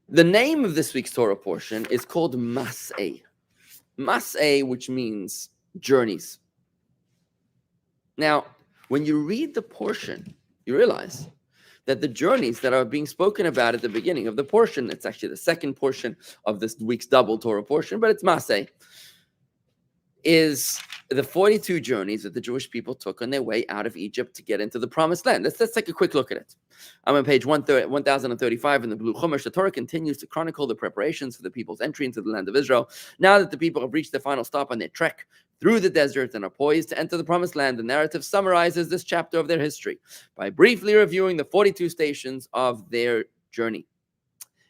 The name of this week's Torah portion is called Massei. Massei, which means journeys. Now, when you read the portion, you realize that the journeys that are being spoken about at the beginning of the portion, it's actually the second portion of this week's double Torah portion, but it's Massei, is the 42 journeys that the Jewish people took on their way out of Egypt to get into the Promised Land. Let's take a quick look at it. I'm on page 1035 in the Blue Chumash. The Torah continues to chronicle the preparations for the people's entry into the land of Israel. Now that the people have reached their final stop on their trek through the desert and are poised to enter the Promised Land, the narrative summarizes this chapter of their history by briefly reviewing the 42 stations of their journey.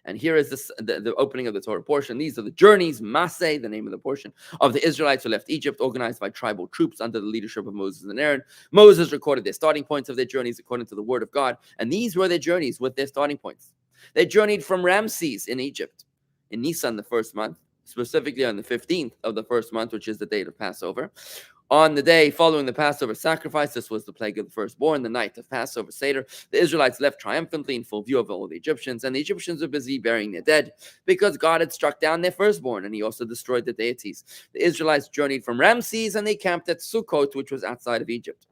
And here is the opening of the Torah portion. These are the journeys, Massei, the name of the portion, of the Israelites who left Egypt, organized by tribal troops under the leadership of Moses and Aaron. Moses recorded their starting points of their journeys according to the word of God. And these were their journeys with their starting points. They journeyed from Ramses in Egypt in Nisan, the first month, specifically on the 15th of the first month, which is the date of Passover. On the day following the Passover sacrifice, this was the plague of the firstborn, the night of Passover Seder, the Israelites left triumphantly in full view of all the Egyptians, and the Egyptians were busy burying their dead because God had struck down their firstborn, and he also destroyed the deities. The Israelites journeyed from Ramses, and they camped at Sukkot, which was outside of Egypt.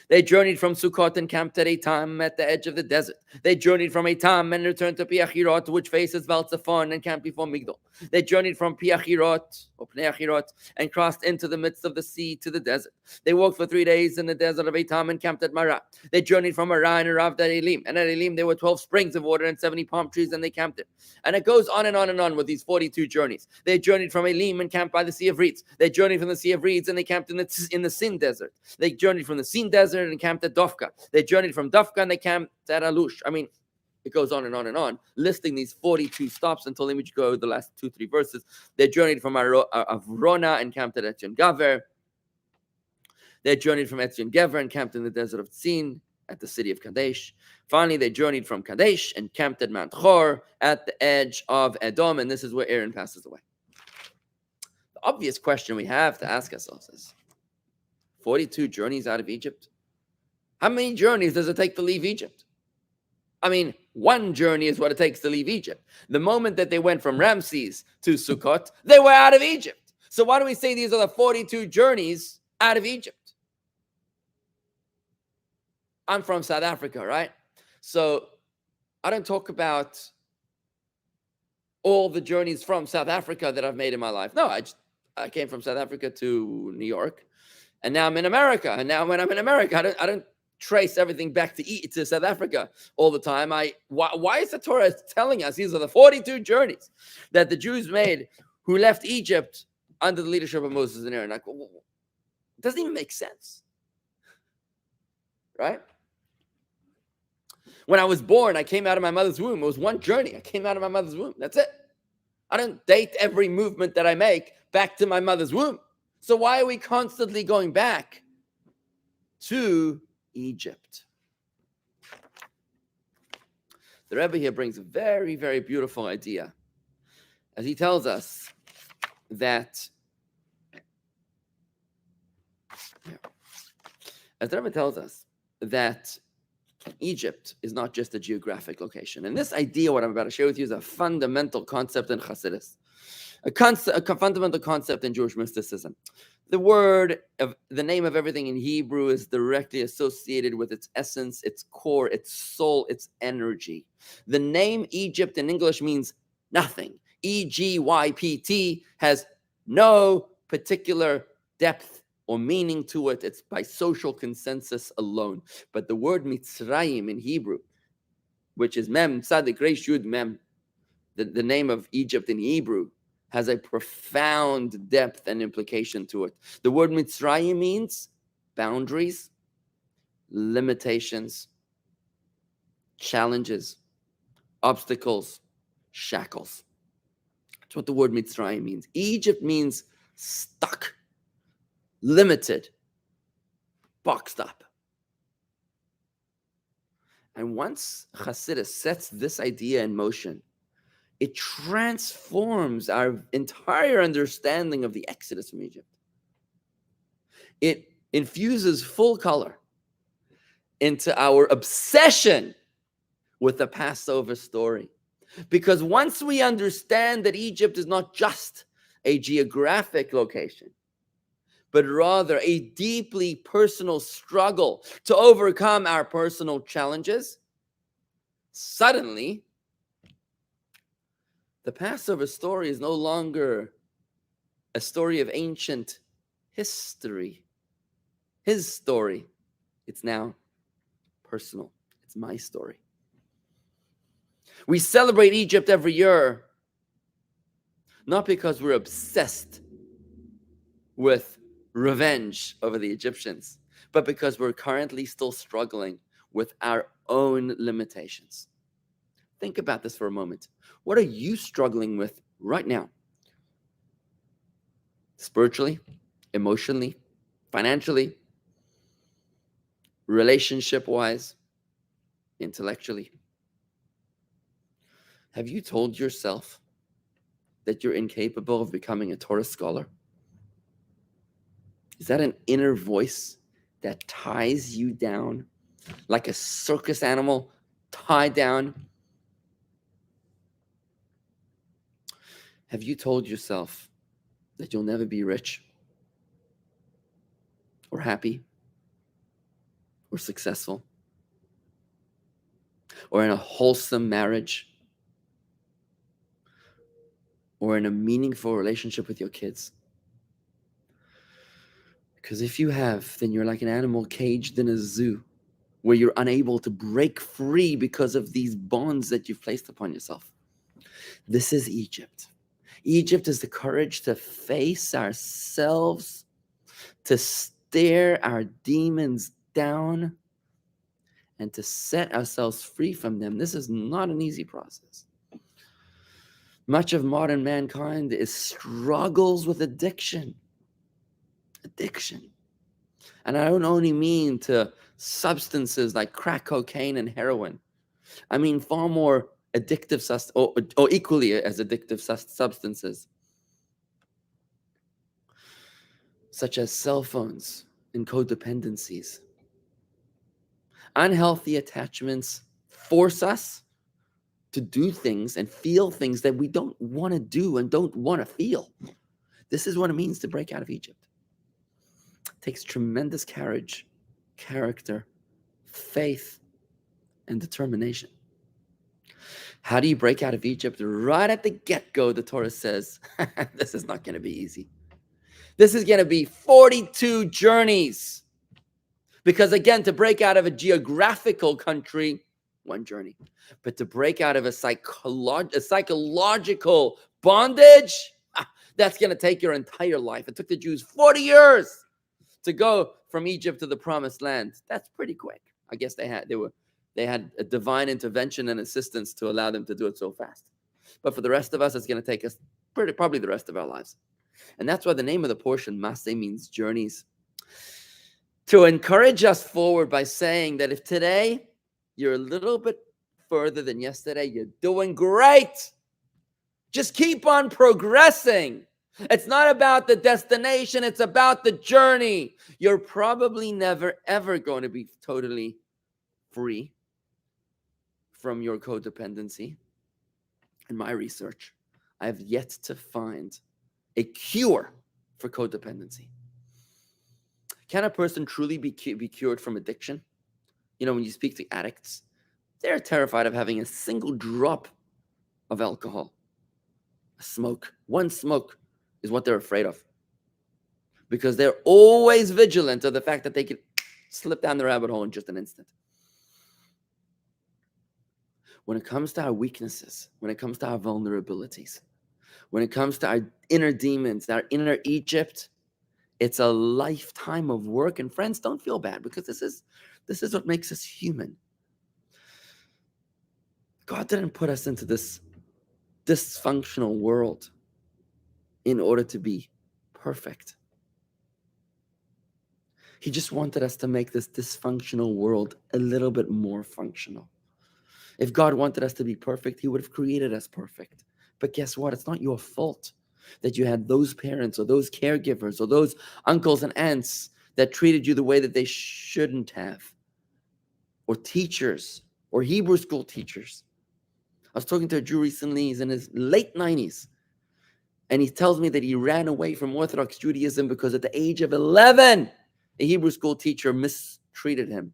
They journeyed from Sukkot and camped at Etam at the edge of the desert. They journeyed from Etam and returned to Piachirot, which faces Valtzafon, and camped before Migdol. They journeyed from Piachirot, or Pneachirot, and crossed into the midst of the sea to the desert. They walked for 3 days in the desert of Etam and camped at Marah. They journeyed from Marah and arrived at Elim. And at Elim there were 12 springs of water and 70 palm trees, and they camped there. And it goes on and on and on with these 42 journeys. They journeyed from Elim and camped by the Sea of Reeds. They journeyed from the Sea of Reeds and they camped in the Sin desert. They journeyed from the Sin desert and camped at Dofka. They journeyed from Dofka and they camped at Alush. I mean, it goes on and on and on, listing these 42 stops until let me go the last 2-3 verses. They journeyed from Avrona and camped at Etzion Gaver. They journeyed from Etzion Gaver and camped in the desert of Tzin at the city of Kadesh. Finally, they journeyed from Kadesh and camped at Mount Chor at the edge of Edom, and this is where Aaron passes away. The obvious question we have to ask ourselves is, 42 journeys out of Egypt? How many journeys does it take to leave Egypt? I mean, one journey is what it takes to leave Egypt. The moment that they went from Ramses to Sukkot, they were out of Egypt. So why do we say these are the 42 journeys out of Egypt? I'm from South Africa, right? So I don't talk about all the journeys from South Africa that I've made in my life. No, I came from South Africa to New York, and now I'm in America. And now when I'm in America, I don't trace everything back to South Africa all the time. Why is the Torah telling us these are the 42 journeys that the Jews made who left Egypt under the leadership of Moses and Aaron? Like, it doesn't even make sense, right? When I was born, I came out of my mother's womb. It was one journey. I came out of my mother's womb. That's it. I don't date every movement that I make back to my mother's womb. So why are we constantly going back to Egypt? The Rabbi here brings a very, very beautiful idea as he tells us that, Egypt is not just a geographic location. And this idea, what I'm about to share with you, is a fundamental concept in Hasidus, a fundamental concept in Jewish mysticism. The name of everything in Hebrew is directly associated with its essence, its core, its soul, its energy. The name Egypt in English means nothing. Egypt has no particular depth or meaning to it. It's by social consensus alone. But the word Mitzrayim in Hebrew, which is Mem, Tzadik, Resh, Yud, Mem, the name of Egypt in Hebrew, has a profound depth and implication to it. The word Mitzrayim means boundaries, limitations, challenges, obstacles, shackles. That's what the word Mitzrayim means. Egypt means stuck, limited, boxed up. And once Hasidus sets this idea in motion, it transforms our entire understanding of the Exodus from Egypt. It infuses full color into our obsession with the Passover story. Because once we understand that Egypt is not just a geographic location, but rather a deeply personal struggle to overcome our personal challenges, suddenly the Passover story is no longer a story of ancient history. His story. It's now personal. It's my story. We celebrate Egypt every year, not because we're obsessed with revenge over the Egyptians, but because we're currently still struggling with our own limitations. Think about this for a moment. What are you struggling with right now? Spiritually, emotionally, financially, relationship-wise, intellectually. Have you told yourself that you're incapable of becoming a Torah scholar? Is that an inner voice that ties you down like a circus animal tied down? Have you told yourself that you'll never be rich or happy or successful or in a wholesome marriage or in a meaningful relationship with your kids? Because if you have, then you're like an animal caged in a zoo where you're unable to break free because of these bonds that you've placed upon yourself. This is Egypt. Egypt is the courage to face ourselves, to stare our demons down, and to set ourselves free from them. This is not an easy process. Much of modern mankind struggles with addiction. And I don't only mean to substances like crack cocaine and heroin. I mean far more addictive or equally as addictive substances, such as cell phones and codependencies. Unhealthy attachments force us to do things and feel things that we don't want to do and don't want to feel. This is what it means to break out of Egypt. It takes tremendous courage, character, faith, and determination. How do you break out of Egypt? Right at the get-go, the Torah says, this is not going to be easy. This is going to be 42 journeys. Because again, to break out of a geographical country, one journey. But to break out of a psychological bondage, that's going to take your entire life. It took the Jews 40 years to go from Egypt to the Promised Land. That's pretty quick. I guess they had a divine intervention and assistance to allow them to do it so fast. But for the rest of us, it's going to take us probably the rest of our lives. And that's why the name of the portion, Massei, means journeys. To encourage us forward by saying that if today you're a little bit further than yesterday, you're doing great. Just keep on progressing. It's not about the destination, it's about the journey. You're probably never, ever going to be totally free from your codependency. In my research, I have yet to find a cure for codependency. Can a person truly be cured from addiction? You know, when you speak to addicts, they're terrified of having a single drop of alcohol. A smoke. One smoke is what they're afraid of. Because they're always vigilant of the fact that they could slip down the rabbit hole in just an instant. When it comes to our weaknesses, when it comes to our vulnerabilities, when it comes to our inner demons, our inner Egypt, it's a lifetime of work. And friends, don't feel bad, because this is what makes us human. God didn't put us into this dysfunctional world in order to be perfect. He just wanted us to make this dysfunctional world a little bit more functional. If God wanted us to be perfect, he would have created us perfect. But guess what? It's not your fault that you had those parents or those caregivers or those uncles and aunts that treated you the way that they shouldn't have. Or teachers or Hebrew school teachers. I was talking to a Jew recently. He's in his late 90s. And he tells me that he ran away from Orthodox Judaism because at the age of 11, a Hebrew school teacher mistreated him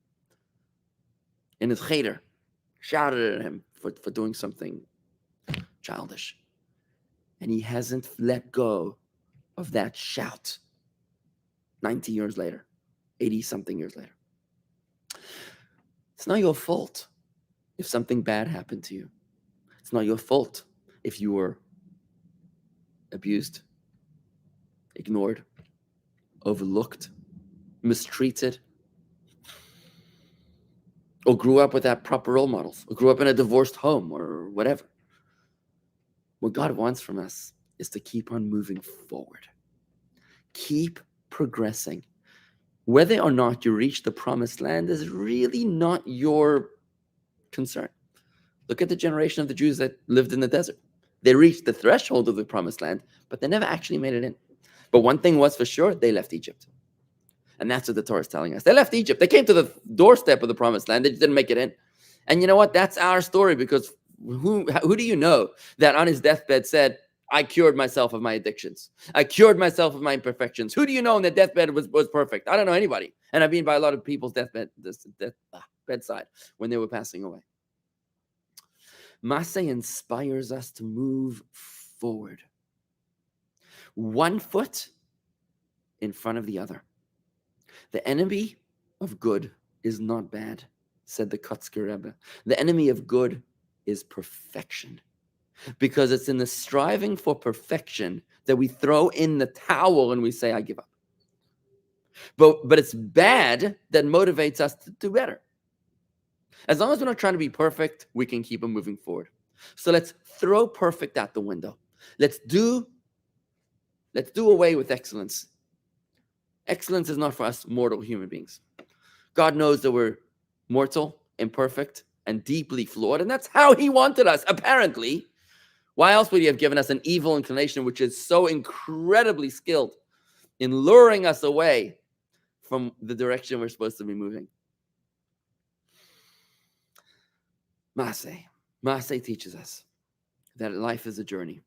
in his cheder, shouted at him for doing something childish. And he hasn't let go of that shout 90 years later, 80-something years later. It's not your fault if something bad happened to you. It's not your fault if you were abused, ignored, overlooked, mistreated, or grew up without proper role models, or grew up in a divorced home, or whatever. What God wants from us is to keep on moving forward. Keep progressing. Whether or not you reach the promised land is really not your concern. Look at the generation of the Jews that lived in the desert. They reached the threshold of the promised land, but they never actually made it in. But one thing was for sure, they left Egypt. And that's what the Torah is telling us. They left Egypt. They came to the doorstep of the promised land. They just didn't make it in. And you know what? That's our story, because who do you know that on his deathbed said, I cured myself of my addictions. I cured myself of my imperfections. Who do you know in the deathbed was perfect? I don't know anybody. And I've been by a lot of people's bedside when they were passing away. Massei inspires us to move forward. One foot in front of the other. The enemy of good is not bad, said the Kotzker Rebbe. The enemy of good is perfection. Because it's in the striving for perfection that we throw in the towel and we say, I give up. But it's bad that motivates us to do better. As long as we're not trying to be perfect, we can keep on moving forward. So let's throw perfect out the window. Let's do away with excellence. Excellence is not for us mortal human beings. God knows that we're mortal, imperfect, and deeply flawed, and that's how he wanted us, apparently. Why else would he have given us an evil inclination, which is so incredibly skilled in luring us away from the direction we're supposed to be moving? Massei teaches us that life is a journey.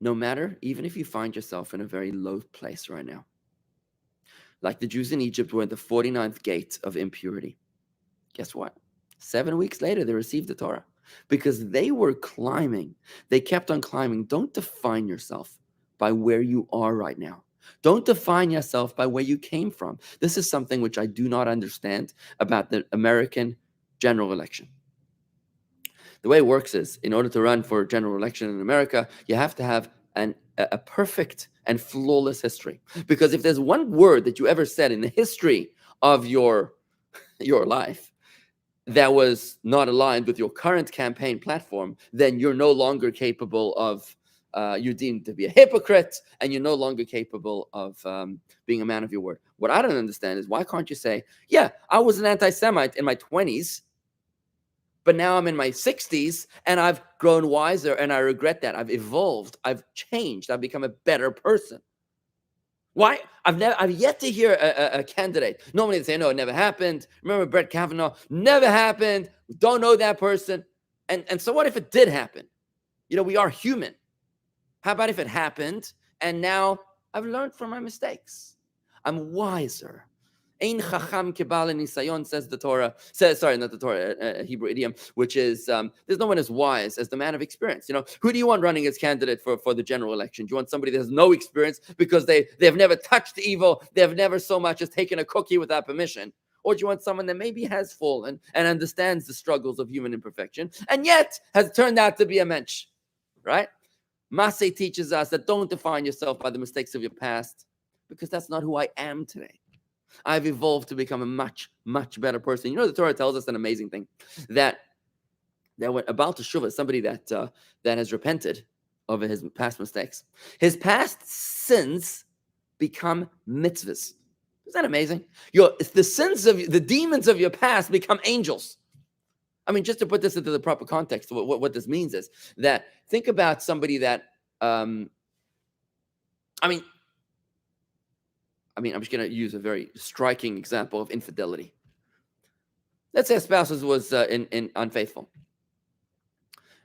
No matter, even if you find yourself in a very low place right now, like the Jews in Egypt were at the 49th gate of impurity. Guess what? 7 weeks later, they received the Torah because they were climbing. They kept on climbing. Don't define yourself by where you are right now. Don't define yourself by where you came from. This is something which I do not understand about the American general election. The way it works is, in order to run for a general election in America, you have to have a perfect and flawless history. Because if there's one word that you ever said in the history of your life that was not aligned with your current campaign platform, then you're no longer capable of, you're deemed to be a hypocrite, and you're no longer capable of being a man of your word. What I don't understand is, why can't you say, yeah, I was an anti-Semite in my 20s, but now I'm in my 60s and I've grown wiser and I regret that. I've evolved. I've changed. I've become a better person. Why? I've yet to hear a candidate. Normally they say, no, it never happened. Remember Brett Kavanaugh? Never happened. Don't know that person. And so what if it did happen? We are human. How about if it happened and now I've learned from my mistakes? I'm wiser. Ein chacham kebal nisayon, says the Torah. Sorry, not the Torah, a Hebrew idiom, which is there's no one as wise as the man of experience. Who do you want running as candidate for the general election? Do you want somebody that has no experience because they've never touched evil, they've never so much as taken a cookie without permission? Or do you want someone that maybe has fallen and understands the struggles of human imperfection and yet has turned out to be a mensch, right? Massei teaches us that don't define yourself by the mistakes of your past, because that's not who I am today. I've evolved to become a much, much better person. The Torah tells us an amazing thing, that when about teshuvah, somebody that has repented of his past mistakes, his past sins become mitzvahs. Isn't that amazing? The demons of your past become angels. I mean, just to put this into the proper context, what this means is that, think about somebody that, I'm just going to use a very striking example of infidelity. Let's say a spouse was in unfaithful.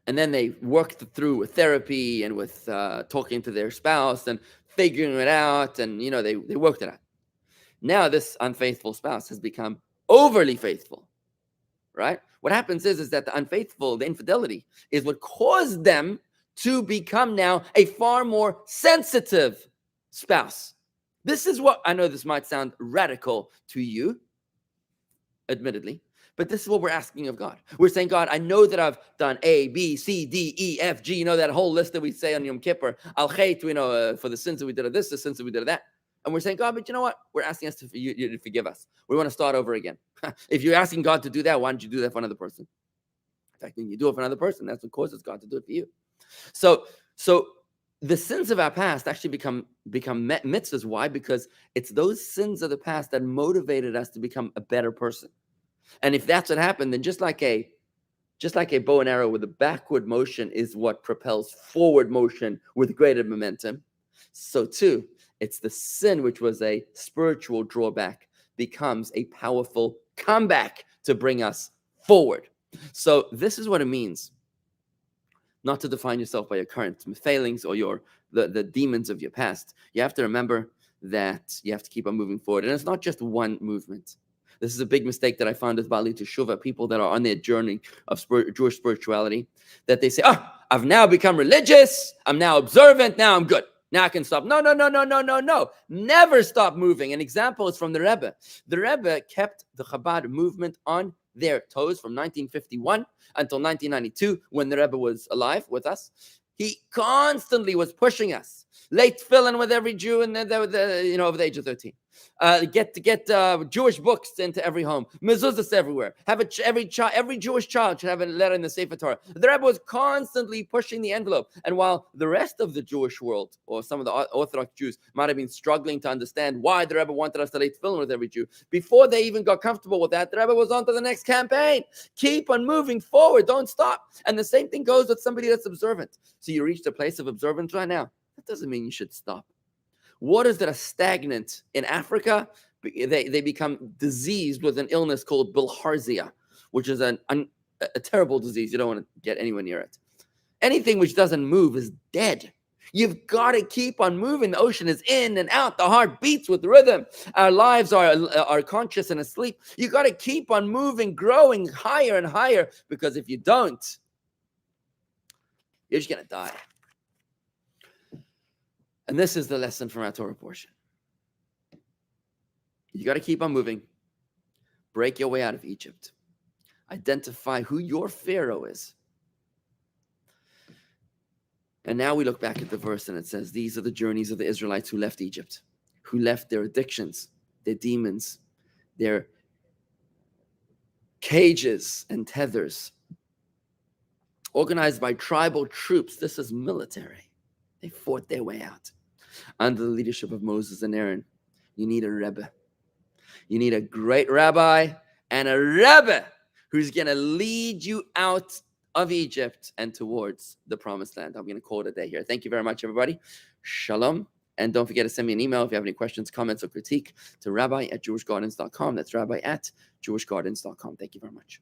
And then they worked through with therapy and with talking to their spouse and figuring it out. And, they worked it out. Now this unfaithful spouse has become overly faithful, right? What happens is that the infidelity is what caused them to become now a far more sensitive spouse. This is what, I know this might sound radical to you, admittedly, but this is what we're asking of God. We're saying, God, I know that I've done A, B, C, D, E, F, G, that whole list that we say on Yom Kippur, Al Chait, for the sins that we did of this, the sins that we did of that. And we're saying, God, but you know what? We're asking us you to forgive us. We want to start over again. If you're asking God to do that, why don't you do that for another person? In fact, when you do it for another person, that's what causes God to do it for you. So the sins of our past actually become mitzvahs. Why? Because it's those sins of the past that motivated us to become a better person. And if that's what happened, then just like a bow and arrow with a backward motion is what propels forward motion with greater momentum, so too, it's the sin, which was a spiritual drawback, becomes a powerful comeback to bring us forward. So this is what it means not to define yourself by your current failings or the demons of your past. You have to remember that you have to keep on moving forward. And it's not just one movement. This is a big mistake that I found with Bali Teshuvah, people that are on their journey of Jewish spirituality, that they say, I've now become religious, I'm now observant, now I'm good. Now I can stop. No. Never stop moving. An example is from the Rebbe. The Rebbe kept the Chabad movement on their toes from 1951 until 1992, when the Rebbe was alive with us. He constantly was pushing us. Late tefillin with every Jew and over the age of 13. Get Jewish books into every home. Mezuzahs everywhere. Every Jewish child should have a letter in the Sefer Torah. The Rebbe was constantly pushing the envelope. And while the rest of the Jewish world, or some of the Orthodox Jews, might have been struggling to understand why the Rebbe wanted us to late tefillin with every Jew, before they even got comfortable with that, the Rebbe was on to the next campaign. Keep on moving forward. Don't stop. And the same thing goes with somebody that's observant. So you reached a place of observance right now. That doesn't mean you should stop. Waters that are stagnant in Africa, they become diseased with an illness called bilharzia, which is a terrible disease. You don't want to get anywhere near it. Anything which doesn't move is dead. You've got to keep on moving. The ocean is in and out. The heart beats with rhythm. Our lives are conscious and asleep. You got to keep on moving, growing higher and higher, because if you don't, you're just going to die. And this is the lesson from our Torah portion. You got to keep on moving. Break your way out of Egypt. Identify who your Pharaoh is. And now we look back at the verse and it says, these are the journeys of the Israelites who left Egypt, who left their addictions, their demons, their cages and tethers, organized by tribal troops. This is military. They fought their way out. Under the leadership of Moses and Aaron, you need a Rebbe. You need a great rabbi and a Rebbe who's going to lead you out of Egypt and towards the promised land. I'm going to call it a day here. Thank you very much, everybody. Shalom. And don't forget to send me an email if you have any questions, comments, or critique to rabbi@jewishgardens.com. That's rabbi@jewishgardens.com. Thank you very much.